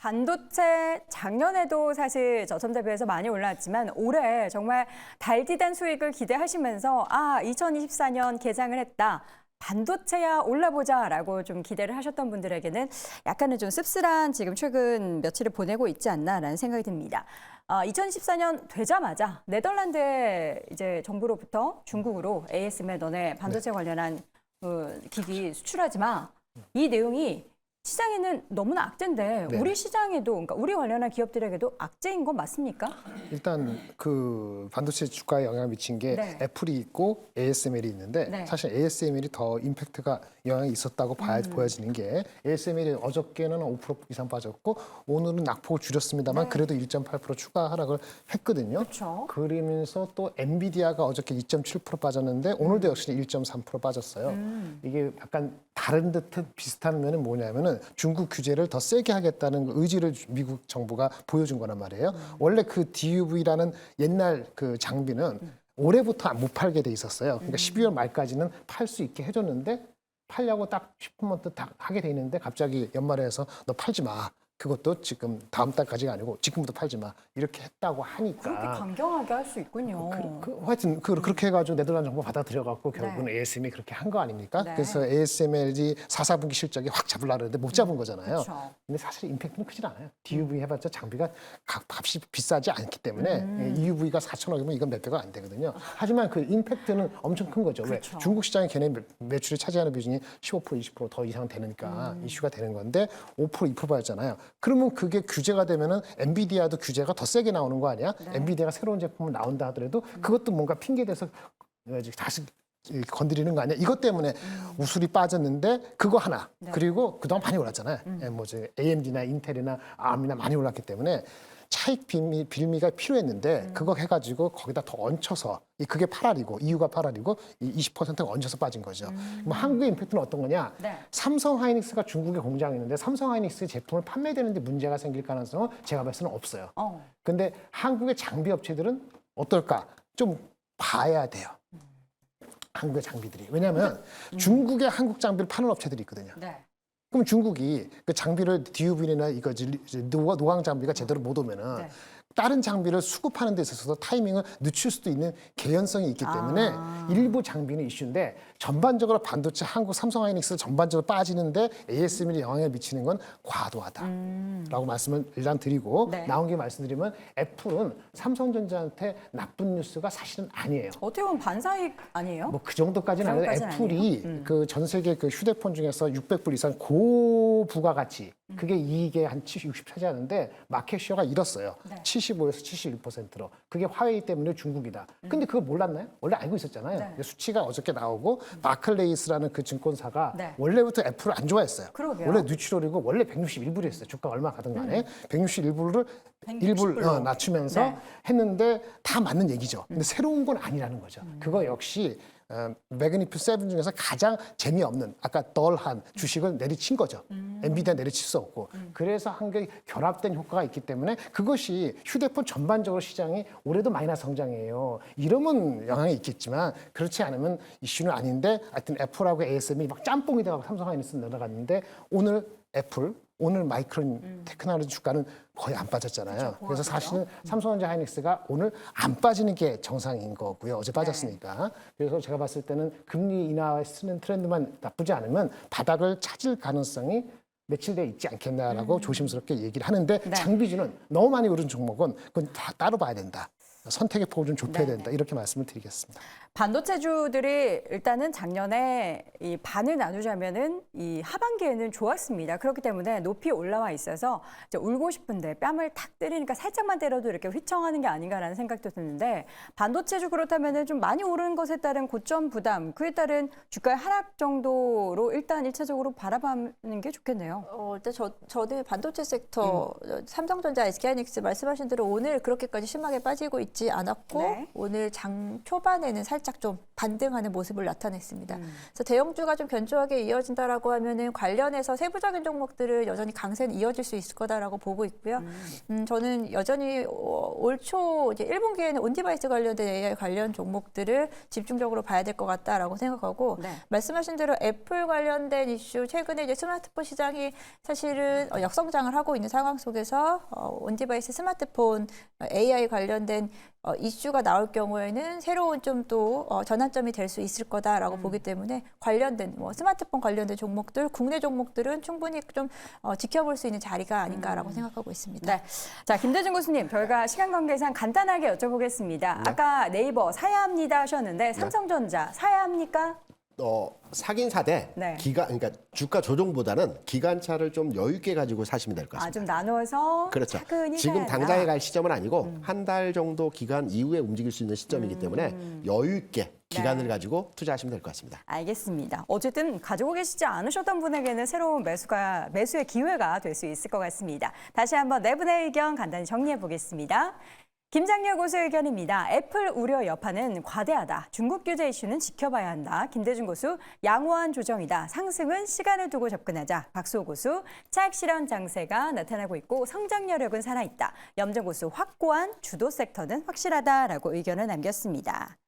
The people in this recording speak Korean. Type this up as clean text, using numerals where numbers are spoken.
반도체 작년에도 사실 저점 대비해서 많이 올랐지만 올해 정말 달디단 수익을 기대하시면서 2024년 개장을 했다. 반도체야 올라보자라고 좀 기대를 하셨던 분들에게는 약간은 좀 씁쓸한 지금 최근 며칠을 보내고 있지 않나라는 생각이 듭니다. 2014년 되자마자 네덜란드의 이제 정부로부터 중국으로 ASML 너네 반도체 관련한 기기 수출하지 마. 이 내용이 시장에는 너무나 악재인데 네. 우리 시장에도 그러니까 우리 관련한 기업들에게도 악재인 건 맞습니까? 일단 그 반도체 주가에 영향을 미친 게 네. 애플이 있고 ASML이 있는데 네. 사실 ASML이 더 임팩트가 영향이 있었다고 보여지는 게 ASML이 어저께는 5% 이상 빠졌고 오늘은 낙폭을 줄였습니다만 네. 그래도 1.8% 추가 하락을 했거든요. 그렇죠. 그러면서 또 엔비디아가 어저께 2.7% 빠졌는데 오늘도 역시 1.3% 빠졌어요. 이게 약간 다른 듯한 비슷한 면은 뭐냐면은 중국 규제를 더 세게 하겠다는 의지를 미국 정부가 보여준 거란 말이에요. 원래 그 DUV라는 옛날 그 장비는 올해부터 못 팔게 돼 있었어요. 그러니까 12월 말까지는 팔 수 있게 해줬는데 팔려고 딱 싶으면 또 딱 하게 돼 있는데 갑자기 연말에 해서 너 팔지 마. 그것도 지금 다음 달까지가 아니고 지금부터 팔지 마. 이렇게 했다고 하니까. 그렇게 강경하게 할 수 있군요. 하여튼 그렇게 해가지고 네덜란드 정부 받아들여갖고 결국은 ASML이 그렇게 한 거 아닙니까? 네. 그래서 ASML이 4, 4분기 실적이 확 잡으려고 했는데 못 잡은 거잖아요. 그렇죠. 근데 사실 임팩트는 크진 않아요. DUV 해봤자 장비가 값이 비싸지 않기 때문에 EUV가 4천억이면 이건 몇 배가 안 되거든요. 하지만 그 임팩트는 엄청 큰 거죠. 그렇죠. 왜? 중국 시장에 걔네 매출이 차지하는 비중이 15%, 20%더 이상 되니까 이슈가 되는 건데 5%, 2% 받았잖아요. 그러면 그게 규제가 되면은 엔비디아도 규제가 더 세게 나오는 거 아니야? 네. 엔비디아가 새로운 제품을 나온다 하더라도 그것도 뭔가 핑계대서 다시 건드리는 거 아니야? 이것 때문에 우술이 빠졌는데 그거 하나. 네. 그리고 그동안 많이 올랐잖아요. AMD나 인텔이나 ARM이나 많이 올랐기 때문에 차익 빌미가 필요했는데 그거 해가지고 거기다 더 얹혀서 그게 8알이고 이유가 8알이고 20%가 얹혀서 빠진 거죠. 뭐 한국의 임팩트는 어떤 거냐? 네. 삼성 하이닉스가 중국에 공장이 있는데 삼성 하이닉스 제품을 판매되는데 문제가 생길 가능성은 제가 봤을 때는 없어요. 근데 한국의 장비 업체들은 어떨까? 좀 봐야 돼요. 한국의 장비들이. 왜냐하면 중국에 한국 장비를 파는 업체들이 있거든요. 네. 그럼 중국이 그 장비를 DUV나 이거 노광 장비가 제대로 못 오면은 네. 다른 장비를 수급하는 데 있어서 타이밍을 늦출 수도 있는 개연성이 있기 때문에 일부 장비는 이슈인데 전반적으로 반도체 한국 삼성 하이닉스 전반적으로 빠지는데 ASML이 영향을 미치는 건 과도하다라고 말씀을 일단 드리고 네. 나온 게 말씀드리면 애플은 삼성전자한테 나쁜 뉴스가 사실은 아니에요. 어떻게 보면 반사익 아니에요? 뭐 그 정도까지는 그 아니고 정도까지는 애플이 그 전 세계 그 휴대폰 중에서 600불 이상 고부가가치 그게 이익의 한 70, 60 차지하는데 마켓시어가 잃었어요. 네. 75에서 76%로. 그게 화웨이 때문에 중국이다. 근데 그거 몰랐나요? 원래 알고 있었잖아요. 네. 수치가 어저께 나오고 바클레이스라는 그 증권사가 네. 원래부터 애플을 안 좋아했어요. 그러게요. 원래 뉴트럴이고 원래 161불이었어요. 주가 얼마 가든 간에 161불을 160 1불 불로. 낮추면서 네. 했는데 다 맞는 얘기죠. 근데 새로운 건 아니라는 거죠. 그거 역시 매그니피 7 중에서 가장 재미없는 아까 덜한 주식을 내리친 거죠. 엔비디아 내리칠 수 없고. 그래서 한 게 결합된 효과가 있기 때문에 그것이 휴대폰 전반적으로 시장이 올해도 마이너스 성장이에요. 이러면 영향이 있겠지만 그렇지 않으면 이슈는 아닌데 하여튼 애플하고 ASM이 막 짬뽕이 돼가고 삼성 하이닉스 내려갔는데 오늘 애플 오늘 마이크론 테크놀로지 주가는 거의 안 빠졌잖아요. 그렇죠, 그래서 보합이죠. 사실은 삼성전자 하이닉스가 오늘 안 빠지는 게 정상인 거고요. 어제 빠졌으니까. 그래서 제가 봤을 때는 금리 인하 쓰는 트렌드만 나쁘지 않으면 바닥을 찾을 가능성이 며칠 뒤에 있지 않겠나라고 조심스럽게 얘기를 하는데 네. 장비주는 너무 많이 오른 종목은 그건 다 따로 봐야 된다. 선택의 폭을 좀 좁혀야 네, 된다. 네. 이렇게 말씀을 드리겠습니다. 반도체주들이 일단은 작년에 이 반을 나누자면은 이 하반기에는 좋았습니다. 그렇기 때문에 높이 올라와 있어서 이제 울고 싶은데 뺨을 탁 때리니까 살짝만 때려도 이렇게 휘청하는 게 아닌가라는 생각도 드는데 반도체주 그렇다면은 좀 많이 오르는 것에 따른 고점 부담, 그에 따른 주가의 하락 정도로 일단 1차적으로 바라보는 게 좋겠네요. 일단 저는 반도체 섹터 삼성전자, SK하이닉스 말씀하신 대로 오늘 그렇게까지 심하게 빠지고 높지 않았고 네. 오늘 장 초반에는 살짝 좀 반등하는 모습을 나타냈습니다. 그래서 대형주가 좀 견조하게 이어진다라고 하면은 관련해서 세부적인 종목들을 여전히 강세는 이어질 수 있을 거다라고 보고 있고요. 저는 여전히 올 초 이제 1분기에는 온디바이스 관련된 AI 관련 종목들을 집중적으로 봐야 될 것 같다라고 생각하고 네. 말씀하신 대로 애플 관련된 이슈 최근에 이제 스마트폰 시장이 사실은 역성장을 하고 있는 상황 속에서 온디바이스 스마트폰 AI 관련된 이슈가 나올 경우에는 새로운 좀 또 전환점이 될 수 있을 거다라고 보기 때문에 관련된 스마트폰 관련된 종목들, 국내 종목들은 충분히 좀 지켜볼 수 있는 자리가 아닌가라고 생각하고 있습니다. 네. 자, 김대중 교수님, 저희가 시간 관계상 간단하게 여쭤보겠습니다. 아까 네이버 사야 합니다 하셨는데 삼성전자 사야 합니까? 사긴 사되 네. 그러니까 주가 조정보다는 기간차를 좀 여유 있게 가지고 사시면 될 것 같습니다. 좀 나눠서 그렇죠. 차근히 지금 사야 당장에 한다. 갈 시점은 아니고 한 달 정도 기간 이후에 움직일 수 있는 시점이기 때문에 여유 있게 기간을 가지고 투자하시면 될 것 같습니다. 알겠습니다. 어쨌든 가지고 계시지 않으셨던 분에게는 새로운 매수의 기회가 될 수 있을 것 같습니다. 다시 한번 네 분의 의견 간단히 정리해 보겠습니다. 김장렬 고수의 의견입니다. 애플 우려 여파는 과대하다. 중국 규제 이슈는 지켜봐야 한다. 김대중 고수, 양호한 조정이다. 상승은 시간을 두고 접근하자. 박수호 고수, 차익 실현 장세가 나타나고 있고 성장 여력은 살아있다. 염정 고수, 확고한 주도 섹터는 확실하다라고 의견을 남겼습니다.